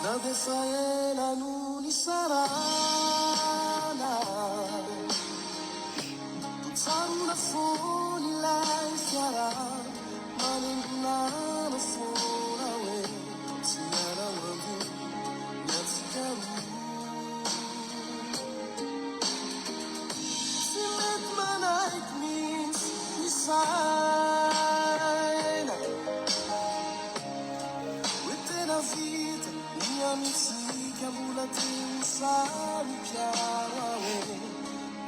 Nadesaela nuni sarana Tutsaruna funi lai fiara Maninguna funa we Tiara wabu Yatsikaru Simet manaik means Nisaina Within a vida Mitsika mula tinsari piara we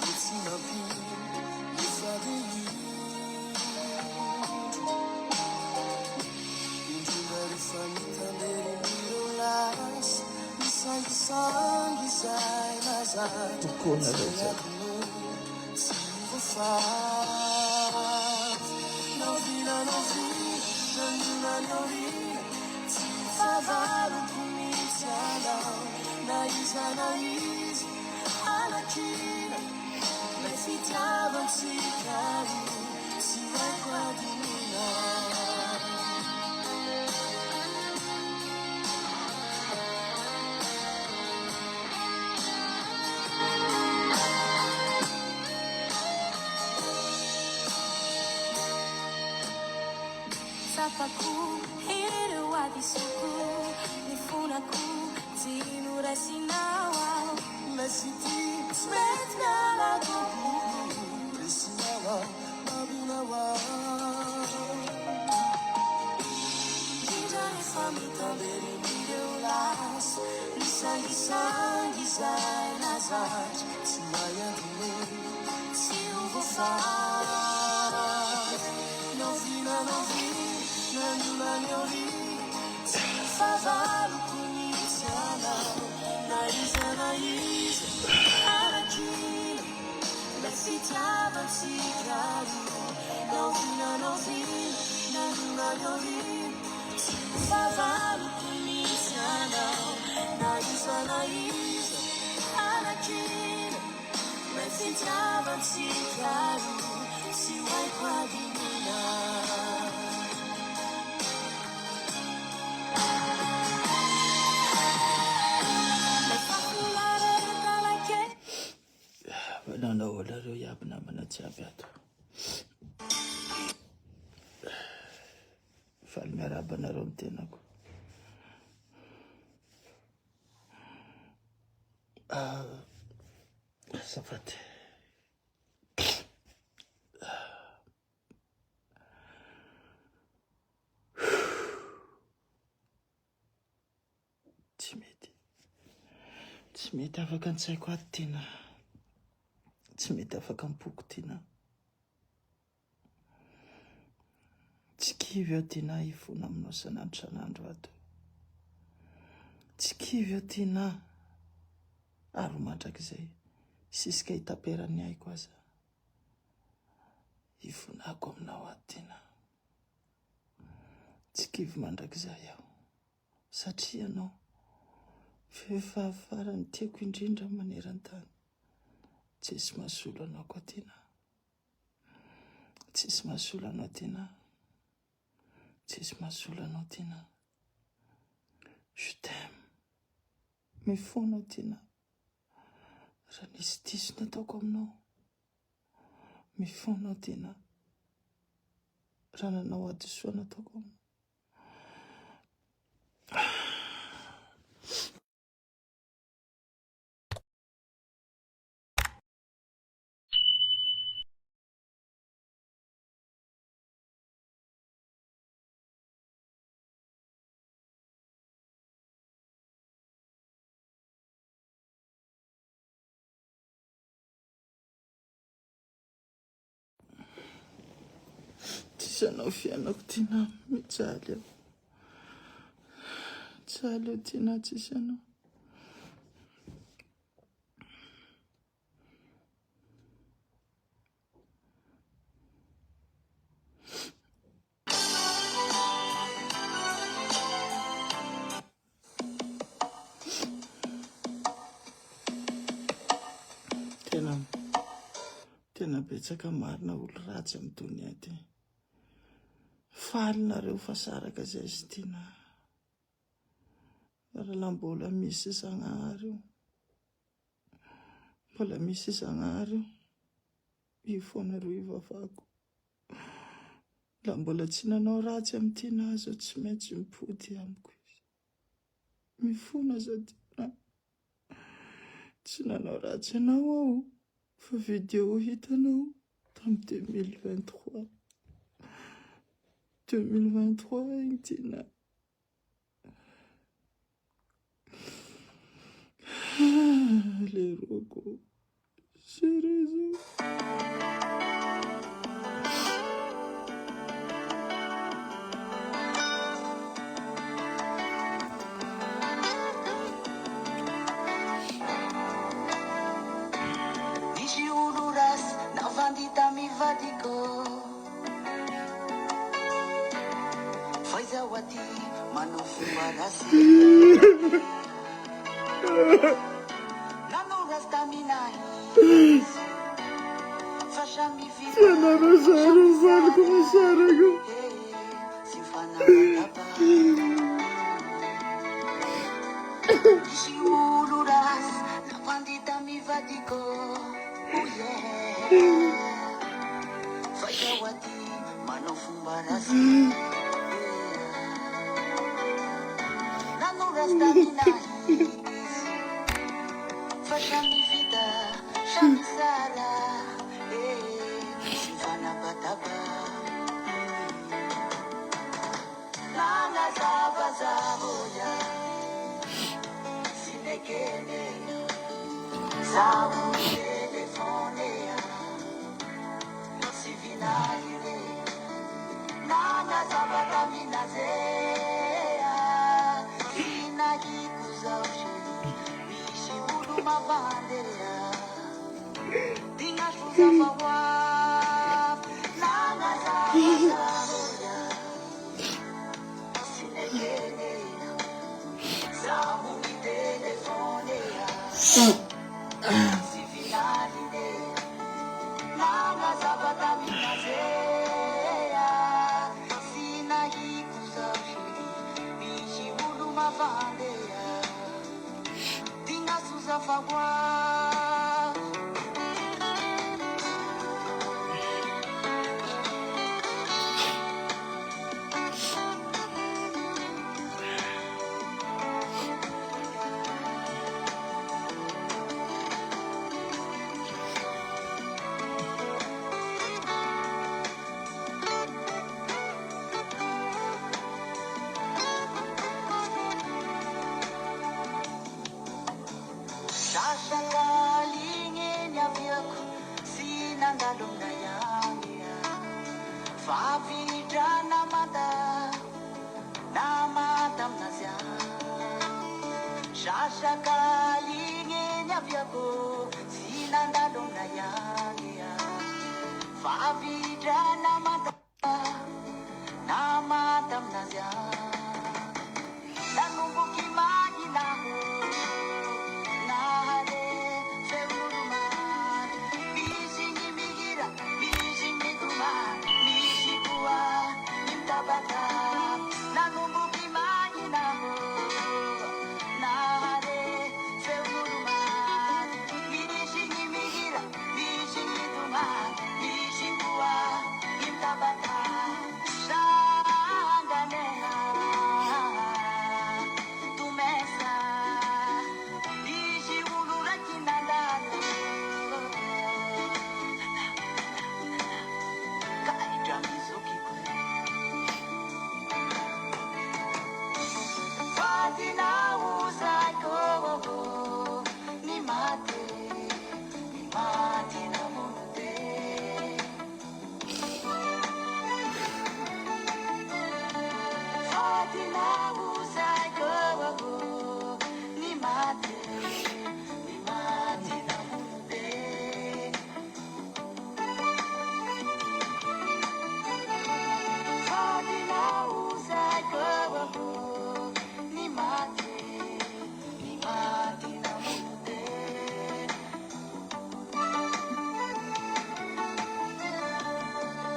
Kitsina pi Nifadi Injindari famita neri miro las Nisangi sangi zai nazat Zaya kunu Silva fat Novina novina Nanduna novina Tifavaru Naiza naiza Anakina Mefitiava msikari Siwa kwa dina Sapaku hiru adisuku Nifunaku Tinura sinawa Mesiti smet ngala kuku Resinawa Mabinawa Kijani famita beri midolas Lisangi sangi zai nazaj Sinaya dine Silva fat Novina novina Nanduna nyori Tifavaru Naiza naiza Anakina Mefitiava msikari Novina novina Nanduna novina Tifavaru kunisiana Naiza naiza Anakina Mefitiava msikari Siwai kwa dimina Banana wala ro ya bana mana chabiat. Falmera bana rom tenako. Safate. Tsy mety afaka an-tsaiko ato tiana. Tsy mety afaka am-poko tiana. Tsy kivy aho tiana hifona aminao san'andro san'andro ato. Tsy kivy aho tiana ary mandrakizay sisika hitaperany aiko aza ivonako aminao atyna tsy kivy mandrakizay aho satria anao vehivavy farany tiako indrindra maneran-tany. Tsisy mahasolo anao koa tiana, tsisy mahasolo anao tiana, tsisy mahasolo anao tiana. Je t'aime, mifoana tiana. Raha nisy diso nataoko aminao, mifoana tiana. Raha nanao adisoa nataoko aminao, tsisy anao fiainako tiana, mijaly aho. Jaly eo tiana, tsisy anao. Tena betsaka marina olo ratsy amin'ny donia ty. Falinareo fasaraka zay sy tiana. Raha mbola misy Zagnahary io, mbola misy Zagnahary io, io foana ro ivavako. La mbola tsy nanao ratsy amin'ny tiana azo, tsy maintsy mipody amiko izy. Mifona zao tiana. Tsy nanao ratsy anao aho, fa vidéo hitanao tamin'ny 2023. 2023 igny tiana. Le roko sérieux. Nisy olo rasy navandita mivadiko, faizaho aty manao fomba rasy. Nanao rasy taminahy fa samy sy fanapatapa. Nisy olo rasy navandita mivadiko, faizaho aty manao fomba rasy. Nanao rasy taminahy fa samy vita samy tsara, sy fanapatapa. Nanazavazavoya sy nekene zaho telefonea sy vinahire. Nanazavataminazea sy nahiko zao sheri, misy olo mavandea dingasoza fahoafy. Nanazavazavoya sy nekene zaho telefonea sy vinahire. Nanazavataminazea sy nahiko zao sheri, misy olo mavandea dingasoza fahoafy. Sasakaligny ny aviako sy nandalo aminay agny, favidra namata aminazy agny. Sasakaligny ny aviako sinandalona yangia Favitra namadamnazia Nanumbuki maginaho Nahale febuluma Bisingi migira, bisingi kuma Nishikua, nimtabata Nanumbuki maginaho Nahale febuluma Bisingi migira, bisingi kuma Nishikua, nimtabata Sanganena Tumesa Ishi ulura kinandalo Kaidra mizuki kwe Fatina uzako Ni mate na munde Fatina uzako Ni mate na munde Fatina uzako Ni mate na munde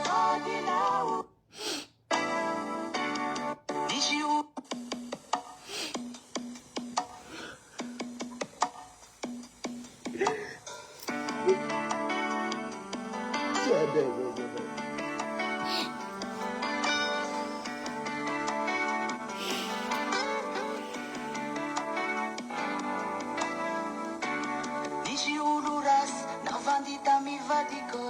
Fatina Nishiu Nishiuluras navandita mivadiko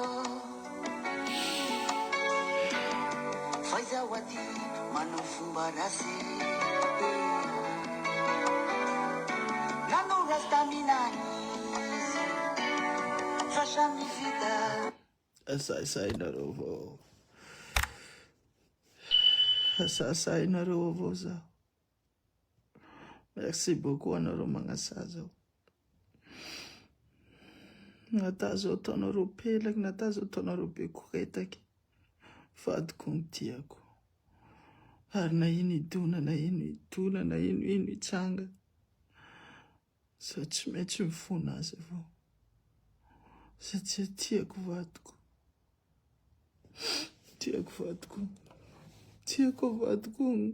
Faizawati manufumba rasi Nanuras taminanis Fashami vida Asasay na rovo zao. Merci beaucoup anareo magnasaza. Natazo ataonareo pelaky, natazo ataonareo be koretaky. Vadiko ny tiako. Ary na ino idona, na ino idona, na ino itsanga. Sa tsy maintsy mifona azy avao. Satria tiako vadiko. Tiako vadiko. Tiako vadiko.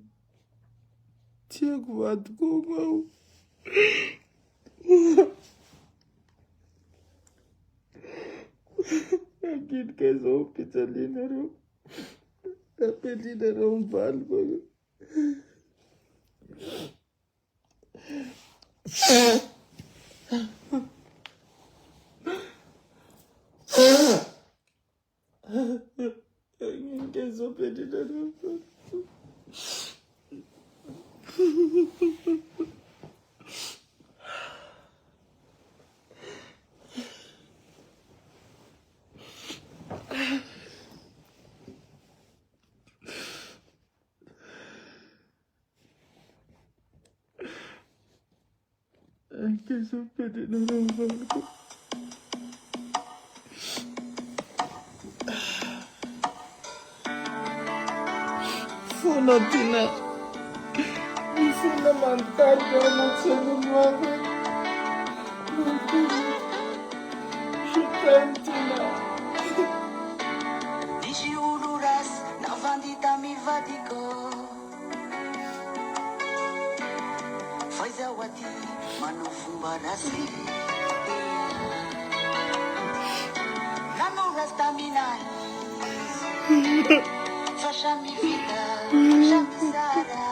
Tiako vadiko mau. Aquilo que é só pitalina, a pelina não vale, mano. Aquilo que é só pelina não vale. Anche se pelina non vale. Fonatina. Mi funa mancarga non sono nuova. Chutantina. Dici uluras navandita mivadiko Faizawati manufumba rasi Nanuras taminanis Fashami vida Shami sara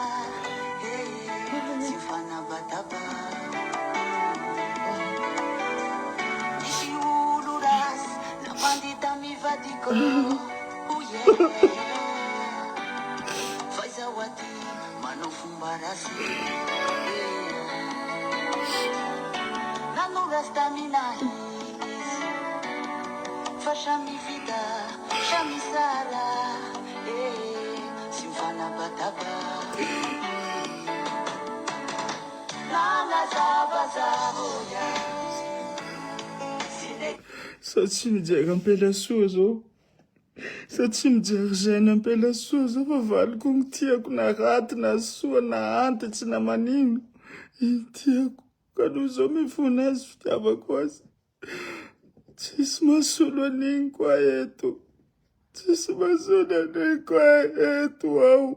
Sifana bataba Dici uluras navandita mivadiko Faizawati manufumba rasi Nanuras taminanis Fashami vida Shami sara Simfana bataba Nana zaba zaboya satria mijery ampela soa zao, satria mijery zainy ampela soa zao fa valiko ny tiako na raty na soa na antitsy na manino iny tiako, ka noho zao mifona azy fitiavako azy. Tsisy mahasolo an'iny koa eto, tsisy mahasolo an'iny koa eto aho.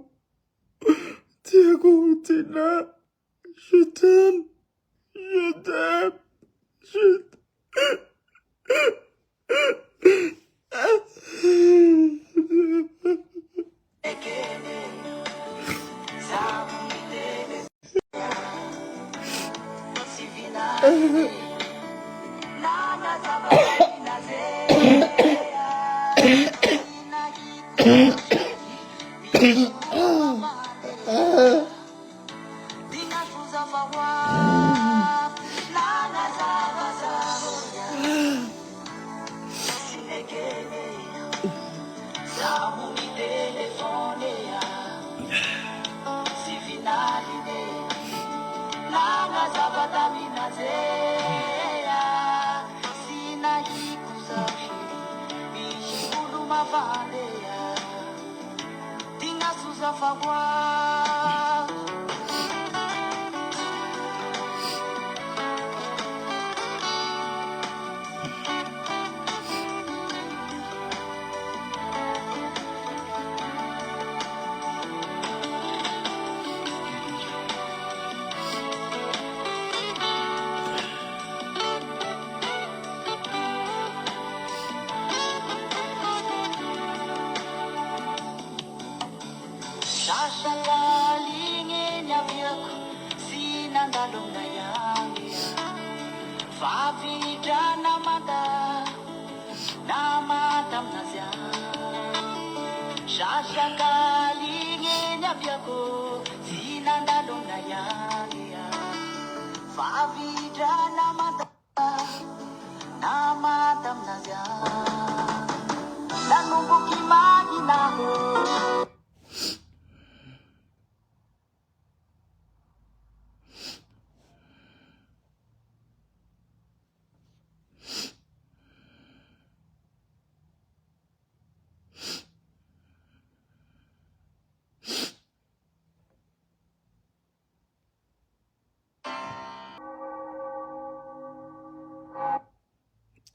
Tiako ho tina, je t'aime, je t'aime, je t'aime.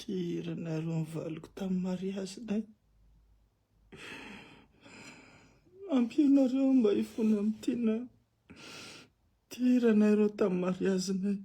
Tiranareo ny valiko tamin'ny mariazinay. Ampionareo mba hifona amin'ny tiana. Tiranareo tamin'ny mariazinay.